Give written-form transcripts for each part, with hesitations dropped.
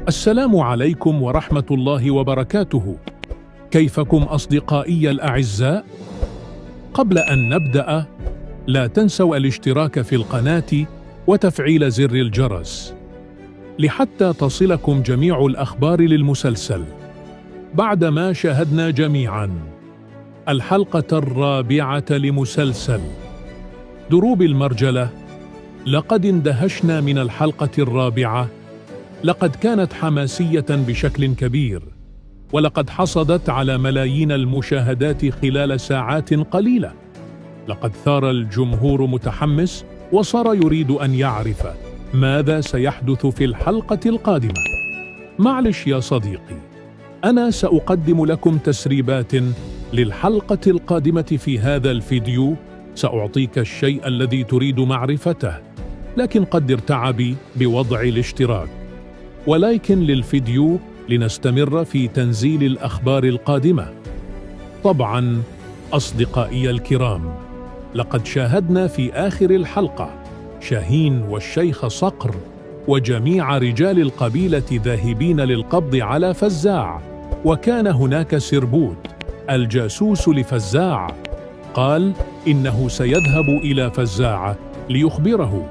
السلام عليكم ورحمة الله وبركاته. كيفكم أصدقائي الأعزاء؟ قبل أن نبدأ، لا تنسوا الاشتراك في القناة وتفعيل زر الجرس لحتى تصلكم جميع الأخبار للمسلسل. بعدما شاهدنا جميعاً الحلقة الرابعة لمسلسل دروب المرجلة، لقد اندهشنا من الحلقة الرابعة. لقد كانت حماسية بشكل كبير، ولقد حصدت على ملايين المشاهدات خلال ساعات قليلة. لقد ثار الجمهور متحمس وصار يريد أن يعرف ماذا سيحدث في الحلقة القادمة. معلش يا صديقي، أنا سأقدم لكم تسريبات للحلقة القادمة في هذا الفيديو. سأعطيك الشيء الذي تريد معرفته، لكن قدر تعبي بوضع الاشتراك ولايك للفيديو لنستمر في تنزيل الأخبار القادمة. طبعا أصدقائي الكرام، لقد شاهدنا في آخر الحلقة شاهين والشيخ صقر وجميع رجال القبيلة ذاهبين للقبض على فزاع، وكان هناك سربوت الجاسوس لفزاع قال إنه سيذهب إلى فزاع ليخبره.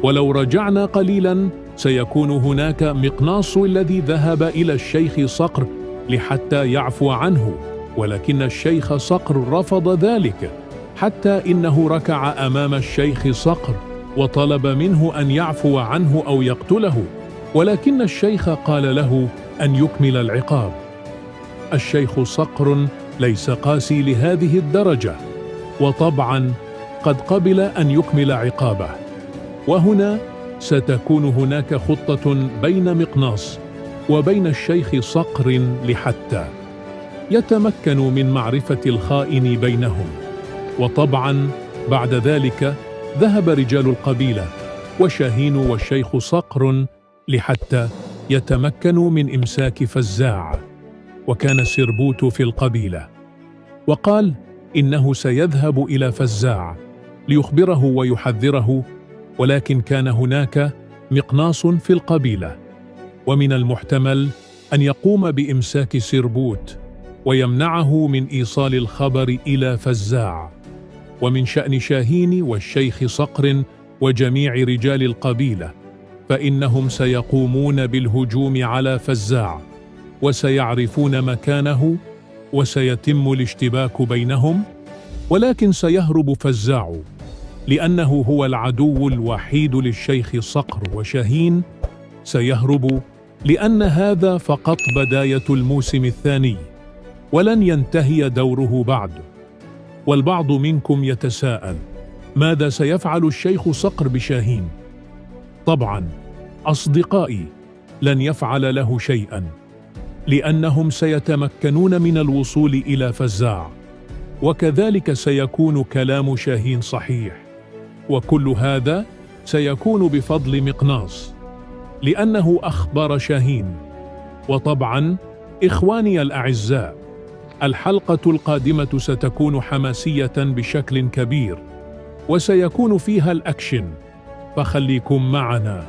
ولو رجعنا قليلا سيكون هناك مقناص الذي ذهب إلى الشيخ صقر لحتى يعفو عنه، ولكن الشيخ صقر رفض ذلك، حتى إنه ركع أمام الشيخ صقر وطلب منه أن يعفو عنه أو يقتله، ولكن الشيخ قال له أن يكمل العقاب. الشيخ صقر ليس قاسي لهذه الدرجة، وطبعا قد قبل أن يكمل عقابه. وهنا ستكون هناك خطة بين مقناص وبين الشيخ صقر لحتى يتمكنوا من معرفة الخائن بينهم. وطبعا بعد ذلك ذهب رجال القبيلة وشاهين والشيخ صقر لحتى يتمكنوا من إمساك فزاع. وكان سربوت في القبيلة وقال إنه سيذهب إلى فزاع ليخبره ويحذره، ولكن كان هناك مقناص في القبيلة، ومن المحتمل أن يقوم بإمساك سربوت ويمنعه من إيصال الخبر إلى فزاع. ومن شأن شاهين والشيخ صقر وجميع رجال القبيلة فإنهم سيقومون بالهجوم على فزاع وسيعرفون مكانه وسيتم الاشتباك بينهم، ولكن سيهرب فزاع لأنه هو العدو الوحيد للشيخ صقر وشاهين. سيهرب لأن هذا فقط بداية الموسم الثاني ولن ينتهي دوره بعد. والبعض منكم يتساءل ماذا سيفعل الشيخ صقر بشاهين؟ طبعا أصدقائي، لن يفعل له شيئا، لأنهم سيتمكنون من الوصول إلى فزاع، وكذلك سيكون كلام شاهين صحيح. وكل هذا سيكون بفضل مقناص لأنه أخبر شاهين. وطبعا إخواني الأعزاء، الحلقة القادمة ستكون حماسية بشكل كبير وسيكون فيها الأكشن، فخليكم معنا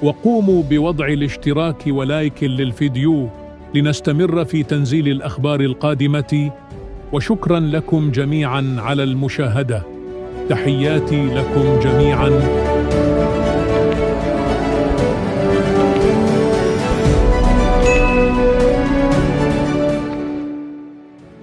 وقوموا بوضع الاشتراك ولايك للفيديو لنستمر في تنزيل الأخبار القادمة. وشكرا لكم جميعا على المشاهدة. تحياتي لكم جميعا.